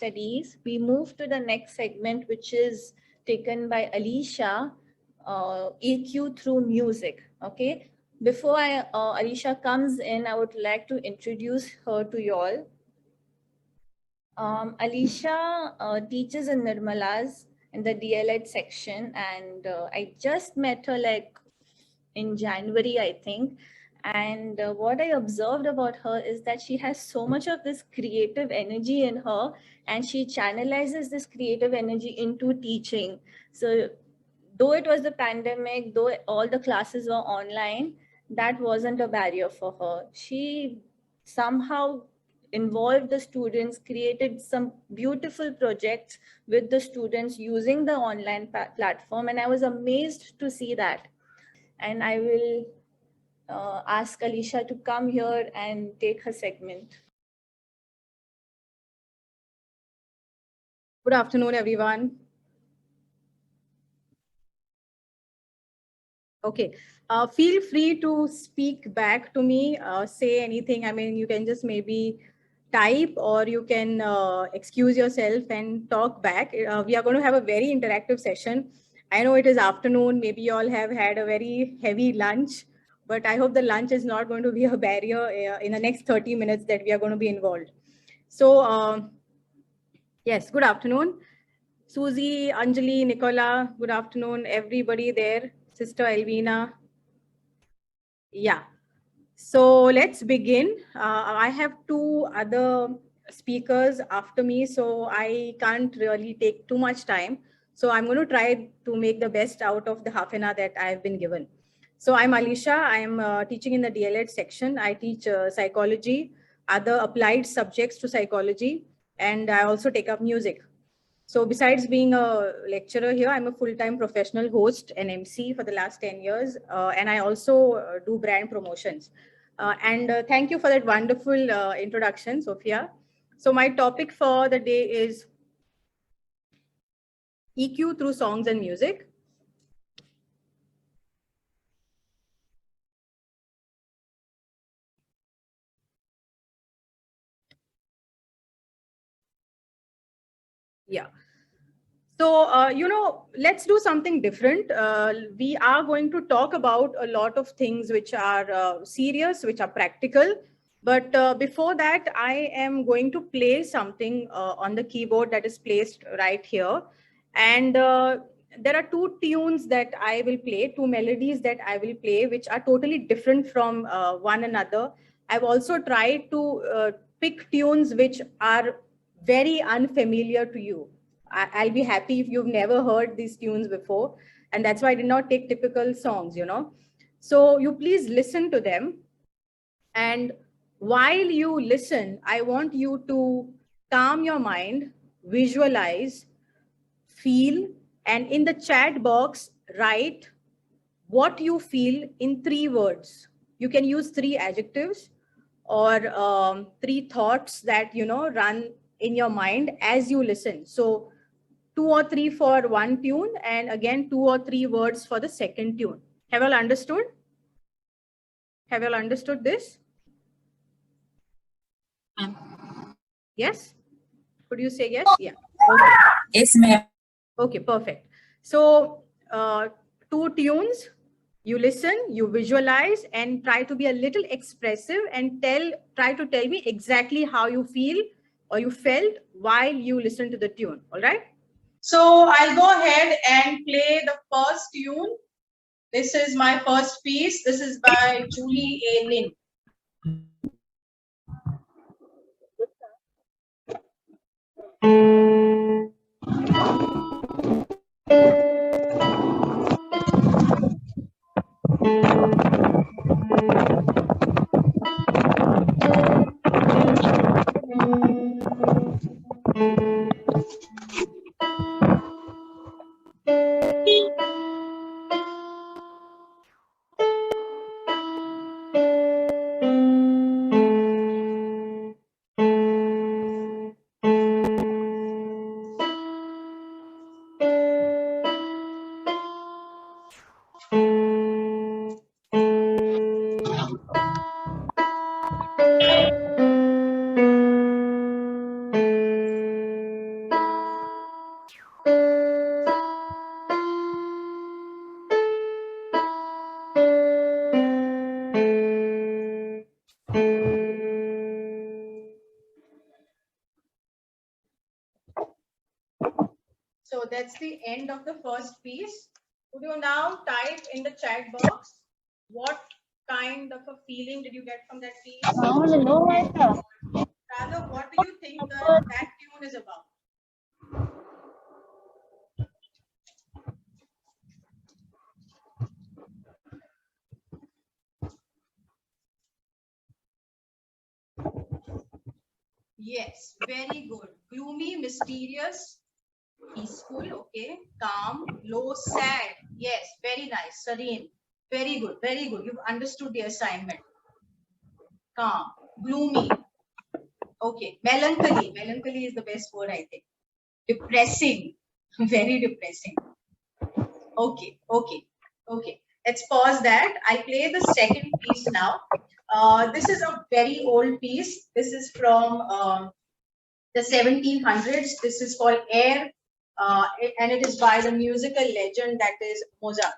studies, we move to the next segment, which is taken by Alicia, EQ through music. Okay. Before Alicia comes in, I would like to introduce her to you all. Alicia teaches in Nirmala's in the DLED section, and I just met her like in January, I think. And what I observed about her is that she has so much of this creative energy in her, and she channelizes this creative energy into teaching. So though it was the pandemic, though all the classes were online, that wasn't a barrier for her. She somehow involved the students, created some beautiful projects with the students using the online platform. And I was amazed to see that. And I will ask Alicia to come here and take her segment. Good afternoon, everyone. Okay, feel free to speak back to me, say anything. I mean, you can just maybe type, or you can excuse yourself and talk back. We are going to have a very interactive session. I know it is afternoon, maybe you all have had a very heavy lunch, but I hope the lunch is not going to be a barrier in the next 30 minutes that we are going to be involved. So, yes, good afternoon. Susie, Anjali, Nicola, good afternoon, everybody there. Sister Elvina. Yeah. So let's begin. I have two other speakers after me, so I can't really take too much time. So I'm going to try to make the best out of the half an hour that I've been given. So I'm Alicia. I'm teaching in the DLED section. I teach psychology, other applied subjects to psychology, and I also take up music. So besides being a lecturer here, I'm a full-time professional host and MC for the last 10 years. And I also do brand promotions. Thank you for that wonderful introduction, Sophia. So my topic for the day is EQ through songs and music. Yeah. So, let's do something different. We are going to talk about a lot of things which are serious, which are practical. But before that, I am going to play something on the keyboard that is placed right here. And there are two tunes that I will play, two melodies that I will play, which are totally different from one another. I've also tried to pick tunes which are very unfamiliar to you. I'll be happy if you've never heard these tunes before. And that's why I did not take typical songs, So you please listen to them. And while you listen, I want you to calm your mind, visualize, feel, and in the chat box, write what you feel in 3 words. You can use 3 adjectives or 3 thoughts that, run in your mind as you listen. So 2 or 3 for one tune, and again 2 or 3 words for the second tune. Have you all understood? Have you all understood this? Yes? Could you say yes? Yeah. Okay. Yes, ma'am. Okay, perfect. So 2 tunes, you listen, you visualize, and try to be a little expressive and try to tell me exactly how you feel or you felt while you listen to the tune. All right? So I'll go ahead and play the first tune. This is my first piece. This is by Julie A. Lin. So that's the end of the first piece. Would you now type in the chat box what kind of a feeling did you get from that piece? Rather, what do you think that tune is about? Yes, very good. Gloomy, mysterious, peaceful, okay. Calm, low, sad. Yes, very nice. Serene. Very good, very good. You've understood the assignment. Calm, gloomy. Okay. Melancholy. Melancholy is the best word, I think. Depressing. Very depressing. Okay, okay, okay. Let's pause that. I'll play the second piece now. This is a very old piece. This is from the 1700s. This is called Air, and it is by the musical legend that is Mozart.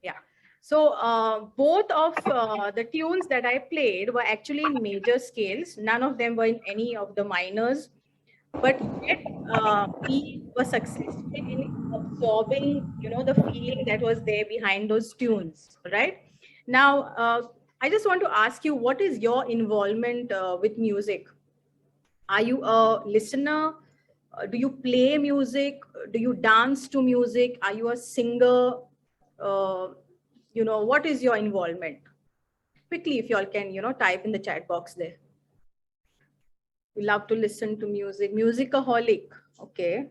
Yeah. So both of the tunes that I played were actually in major scales. None of them were in any of the minors. But yet we were successful in absorbing, the feeling that was there behind those tunes, right? Now, I just want to ask you, what is your involvement with music? Are you a listener? Do you play music? Do you dance to music? Are you a singer? What is your involvement? Quickly, if you all can, type in the chat box there. We love to listen to music. Musicaholic. Okay.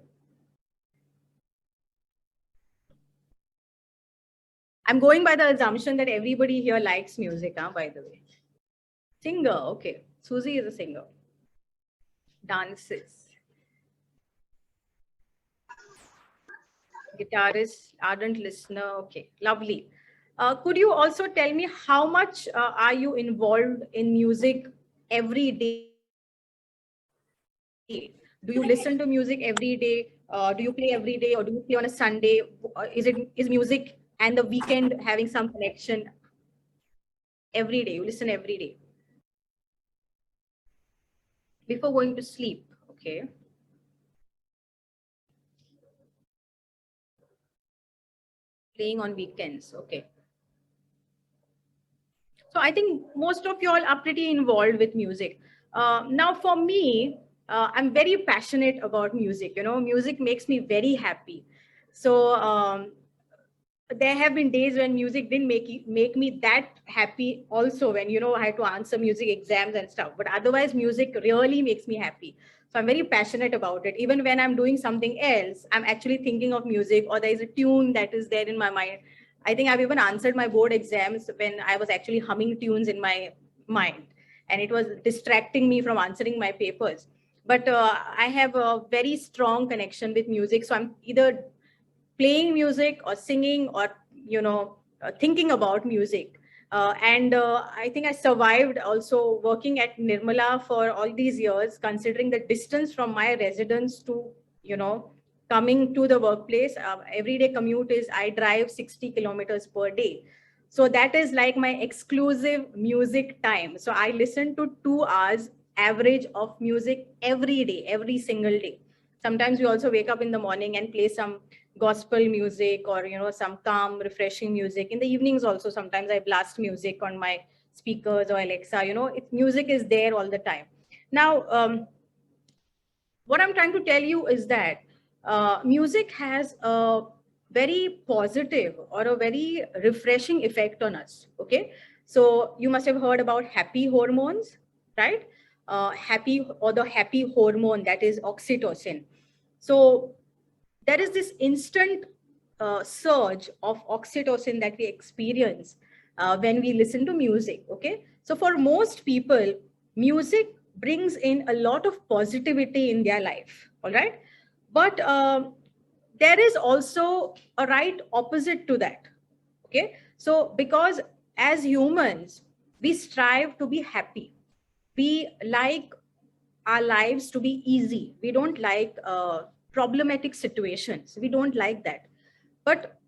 I'm going by the assumption that everybody here likes music, by the way. Singer. Okay. Susie is a singer. Dances. Guitarist, ardent listener. Okay, lovely. Could you also tell me how much are you involved in music every day? Do you listen to music every day? Do you play every day, or do you play on a Sunday? Is music and the weekend having some connection? Every day, you listen every day before going to sleep. Okay. Playing on weekends. Okay. So I think most of you all are pretty involved with music. Now for me, I'm very passionate about music. Music makes me very happy. So there have been days when music didn't make me that happy also, when I had to answer music exams and stuff, but otherwise music really makes me happy. So I'm very passionate about it. Even when I'm doing something else, I'm actually thinking of music, or there is a tune that is there in my mind. I think I've even answered my board exams when I was actually humming tunes in my mind, and it was distracting me from answering my papers. But I have a very strong connection with music, so I'm either playing music or singing, or thinking about music. And I think I survived also working at Nirmala for all these years, considering the distance from my residence to coming to the workplace. Everyday commute is, I drive 60 kilometers per day, so that is like my exclusive music time. So I listen to 2 hours average of music every day, every single day. Sometimes we also wake up in the morning and play some gospel music, or some calm refreshing music. In the evenings also, sometimes I blast music on my speakers or Alexa. Music is there all the time. Now what I'm trying to tell you is that music has a very positive or a very refreshing effect on us. Okay, so you must have heard about happy hormones, right? Happy, or the happy hormone, that is oxytocin. So there is this instant surge of oxytocin that we experience when we listen to music. Okay, so for most people, music brings in a lot of positivity in their life. All right, but there is also a right opposite to that. Okay, so because as humans, we strive to be happy. We like our lives to be easy. We don't like problematic situations. We don't like that. But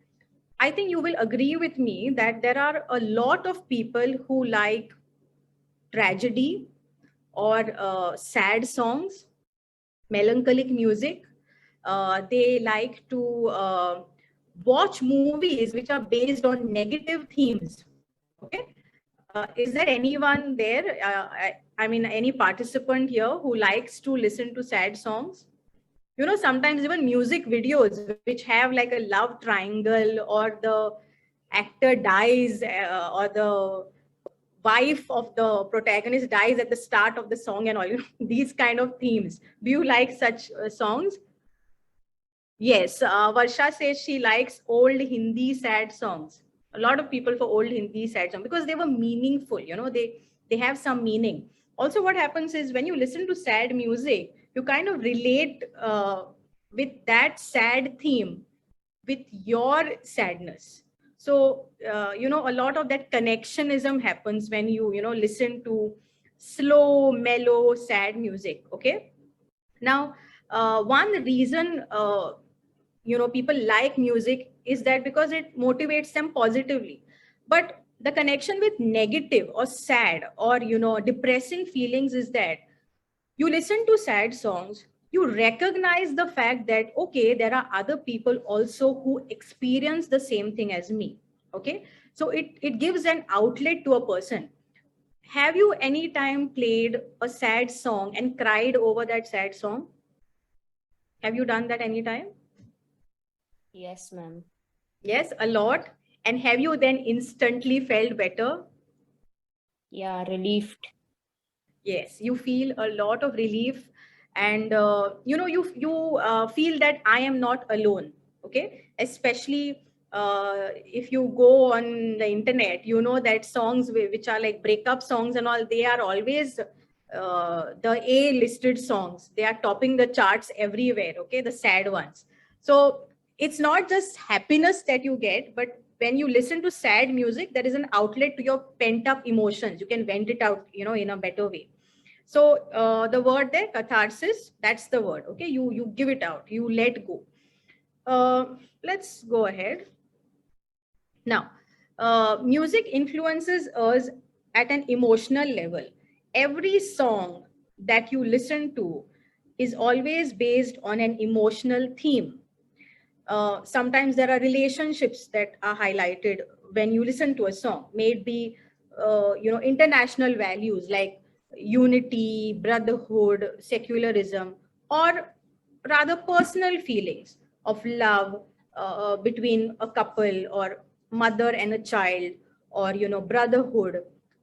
I think you will agree with me that there are a lot of people who like tragedy or sad songs, melancholic music. They like to watch movies which are based on negative themes. Okay. Is there anyone there? I mean, any participant here who likes to listen to sad songs? You know, sometimes even music videos which have like a love triangle, or the actor dies, or the wife of the protagonist dies at the start of the song and all, you know, these kind of themes. Do you like such songs? Yes, Varsha says she likes old Hindi sad songs. A lot of people for old Hindi sad songs because they were meaningful. You know, they have some meaning. Also, what happens is when you listen to sad music, you kind of relate with that sad theme with your sadness. So you know, a lot of that connectionism happens when you know, listen to slow, mellow, sad music. Okay. Now, one reason you know, people like music is that because it motivates them positively. But the connection with negative or sad or, you know, depressing feelings is that you listen to sad songs, you recognize the fact that, okay, there are other people also who experience the same thing as me. Okay, so it gives an outlet to a person. Have you any time played a sad song and cried over that sad song? Have you done that anytime? Yes, ma'am. Yes, a lot. And have you then instantly felt better? Yeah, relieved. Yes, you feel a lot of relief, and you know, you feel that I am not alone. Okay, especially if you go on the internet, you know that songs which are like breakup songs and all, they are always the A listed songs. They are topping the charts everywhere. Okay, the sad ones. So it's not just happiness that you get, but when you listen to sad music, there is an outlet to your pent up emotions. You can vent it out, you know, in a better way. So the word there, catharsis, that's the word. Okay, you give it out, you let go. Let's go ahead. Now, music influences us at an emotional level. Every song that you listen to is always based on an emotional theme. Sometimes there are relationships that are highlighted when you listen to a song. Maybe you know, international values like unity, brotherhood, secularism, or rather personal feelings of love between a couple, or mother and a child, or you know, brotherhood,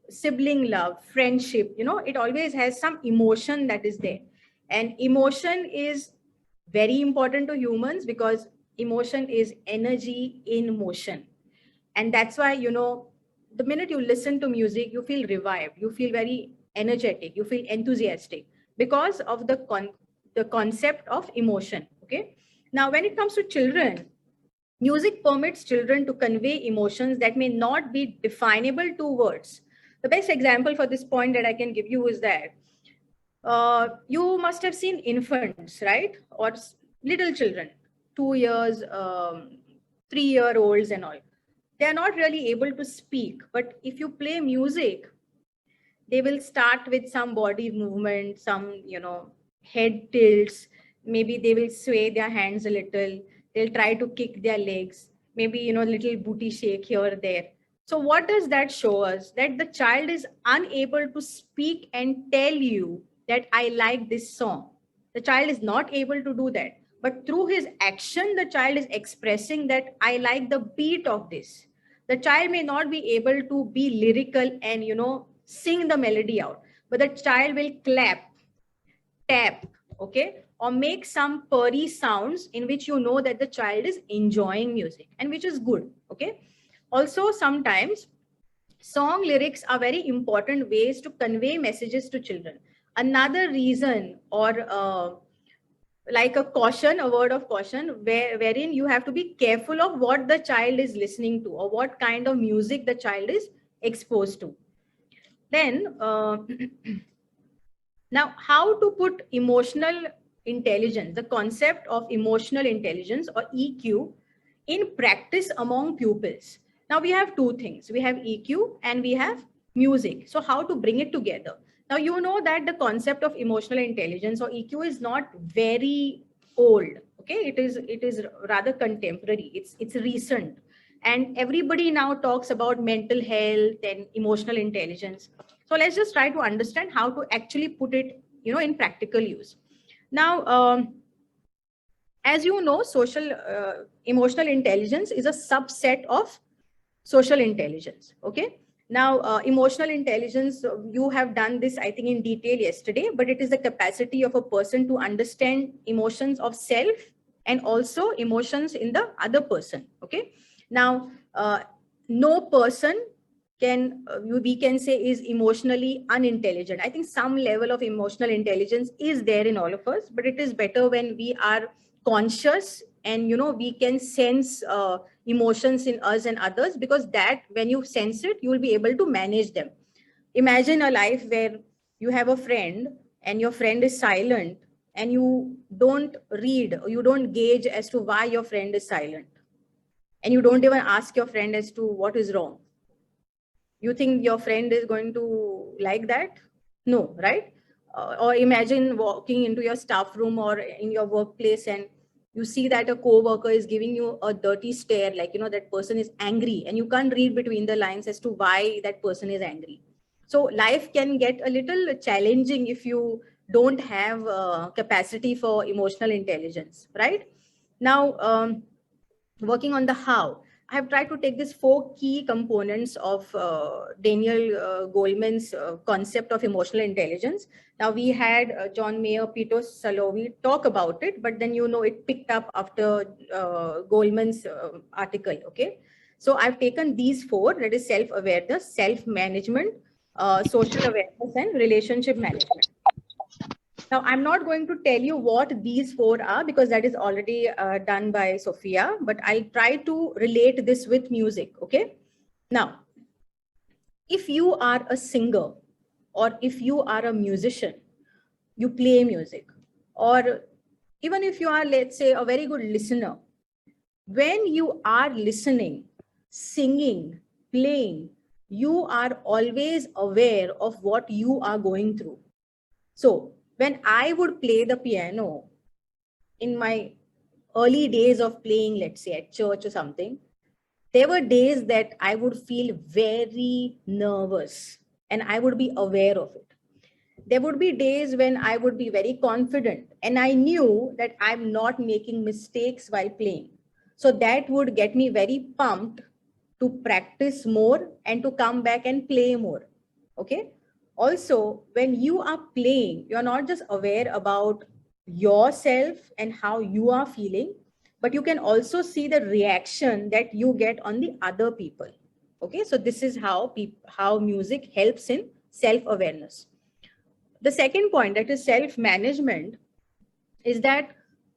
sibling love, friendship. You know, it always has some emotion that is there, and emotion is very important to humans because emotion is energy in motion. And that's why, you know, the minute you listen to music, you feel revived, you feel very energetic, you feel enthusiastic because of the concept of emotion. Okay, now when it comes to children, music permits children to convey emotions that may not be definable to words. The best example for this point that I can give you is that you must have seen infants, right? Or little children, 2 years, 3-year-olds and all. They are not really able to speak, but if you play music, they will start with some body movement, some, you know, head tilts. Maybe they will sway their hands a little. They'll try to kick their legs. Maybe, you know, little booty shake here or there. So what does that show us? That the child is unable to speak and tell you that I like this song. The child is not able to do that. But through his action, the child is expressing that I like the beat of this. The child may not be able to be lyrical and, sing the melody out, but the child will clap, tap, okay, or make some purry sounds in which you know that the child is enjoying music, and which is good, okay. Also, sometimes song lyrics are very important ways to convey messages to children. Another reason, or like a caution, a word of caution, wherein you have to be careful of what the child is listening to or what kind of music the child is exposed to. Then, now, how to put emotional intelligence, the concept of emotional intelligence or EQ, in practice among pupils. Now, we have two things. We have EQ and we have music. So how to bring it together? Now, you know that the concept of emotional intelligence or EQ is not very old. Okay, it is rather contemporary. It's recent, and everybody now talks about mental health and emotional intelligence. So let's just try to understand how to actually put it, in practical use. Now, as you know, emotional intelligence is a subset of social intelligence. Okay. Now, emotional intelligence, you have done this, I think, in detail yesterday, but it is the capacity of a person to understand emotions of self and also emotions in the other person. Okay. Now, no person we can say is emotionally unintelligent. I think some level of emotional intelligence is there in all of us, but it is better when we are conscious and we can sense emotions in us and others, because that when you sense it, you will be able to manage them. Imagine a life where you have a friend and your friend is silent, and you don't read, you don't gauge as to why your friend is silent, and you don't even ask your friend as to what is wrong. You think your friend is going to like that? No, right? Or imagine walking into your staff room or in your workplace, and you see that a co-worker is giving you a dirty stare, like, that person is angry, and you can't read between the lines as to why that person is angry. So life can get a little challenging if you don't have capacity for emotional intelligence, right? Now, working on the how, I have tried to take these 4 key components of Daniel Goleman's concept of emotional intelligence. Now, we had John Mayer, Peter Salovey talk about it, but then, it picked up after Goleman's article, okay? So I've taken these 4, that is self-awareness, self-management, social awareness, and relationship management. Now, I'm not going to tell you what these 4 are, because that is already done by Sophia, but I'll try to relate this with music, okay? Now, if you are a singer, or if you are a musician, you play music, or even if you are, let's say, a very good listener, when you are listening, singing, playing, you are always aware of what you are going through. So when I would play the piano in my early days of playing, let's say at church or something, there were days that I would feel very nervous and I would be aware of it. There would be days when I would be very confident and I knew that I'm not making mistakes while playing. So that would get me very pumped to practice more and to come back and play more. Okay. Also, when you are playing, you're not just aware about yourself and how you are feeling, but you can also see the reaction that you get on the other people. Okay. So this is how music helps in self-awareness. The second point, that is self-management, is that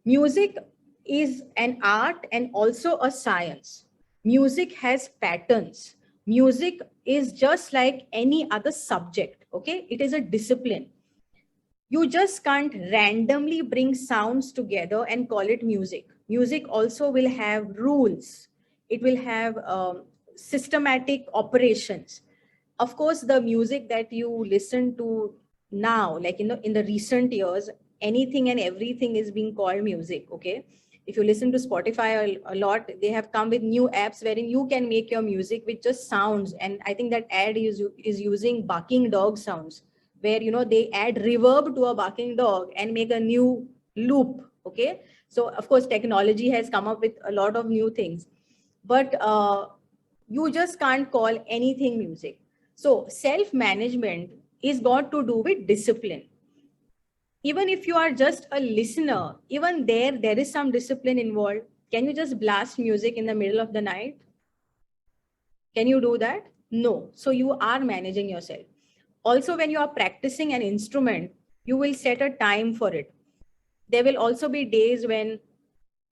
music is an art and also a science. Music has patterns. Music is just like any other subject, okay? It is a discipline. You just can't randomly bring sounds together and call it music. Music also will have rules. It will have systematic operations. Of course, the music that you listen to now, like in the recent years, anything and everything is being called music, okay? If you listen to Spotify a lot, they have come with new apps wherein you can make your music with just sounds. And I think that ad is using barking dog sounds. where, they add reverb to a barking dog and make a new loop. Okay. So of course, technology has come up with a lot of new things, but you just can't call anything music. So self-management is got to do with discipline. Even if you are just a listener, even there is some discipline involved. Can you just blast music in the middle of the night? Can you do that? No. So you are managing yourself. Also, when you are practicing an instrument, you will set a time for it. There will also be days when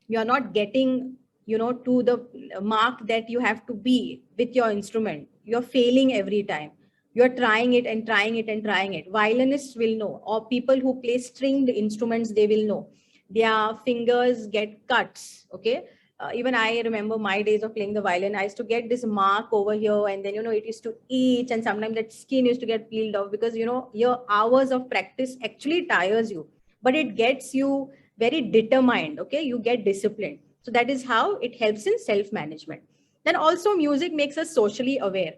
you are not getting, to the mark that you have to be with your instrument. You're failing every time. You're trying it and trying it and trying it. Violinists will know, or people who play stringed instruments, they will know. Their fingers get cuts. Okay. Even I remember my days of playing the violin. I used to get this mark over here, and then, it used to itch, and sometimes that skin used to get peeled off because, your hours of practice actually tires you, but it gets you very determined. Okay. You get disciplined. So that is how it helps in self-management. Then also music makes us socially aware.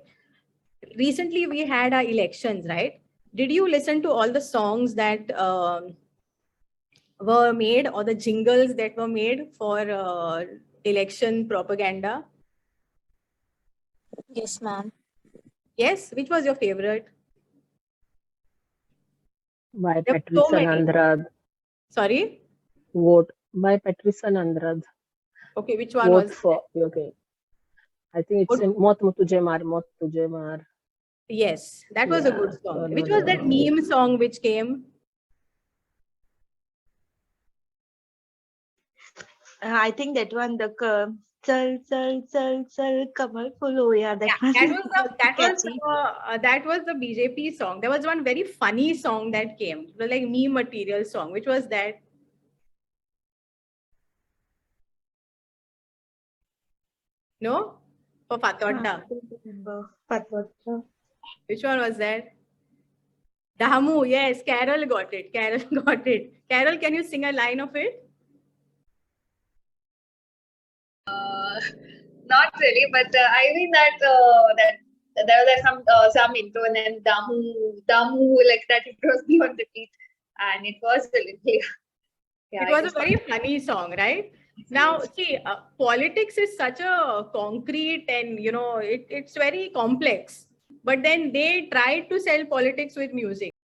Recently we had our elections, right? Did you listen to all the songs that were made, or the jingles that were made for election propaganda? Yes, ma'am. Yes. Which was your favorite? By There were so Patricia many. Nandrad. Sorry. Vote by Patricia Nandrad. Okay. Which one Vote was for. Okay. I think it's that? in Mot Mutujhe Maar, Mot Tujhe Maar. Yes, that was a good Yeah. song. No, Which was that no. meme song which came? I think that one, the chal kamal full ho. Yeah, that one. Catchy. That was the BJP song. There was one very funny song that came, it was like meme material song. Which was that? No, for Fatwata. Remember. Patwata. Which one was that? Damu. Yes, Carol got it. Carol got it. Carol, can you sing a line of it? Not really, but I mean that there was some intro and then Damu like that it was on repeat, and it was really yeah. It was a very funny song, right? Now, see, politics is such a concrete and, it's very complex. But then they tried to sell politics with music.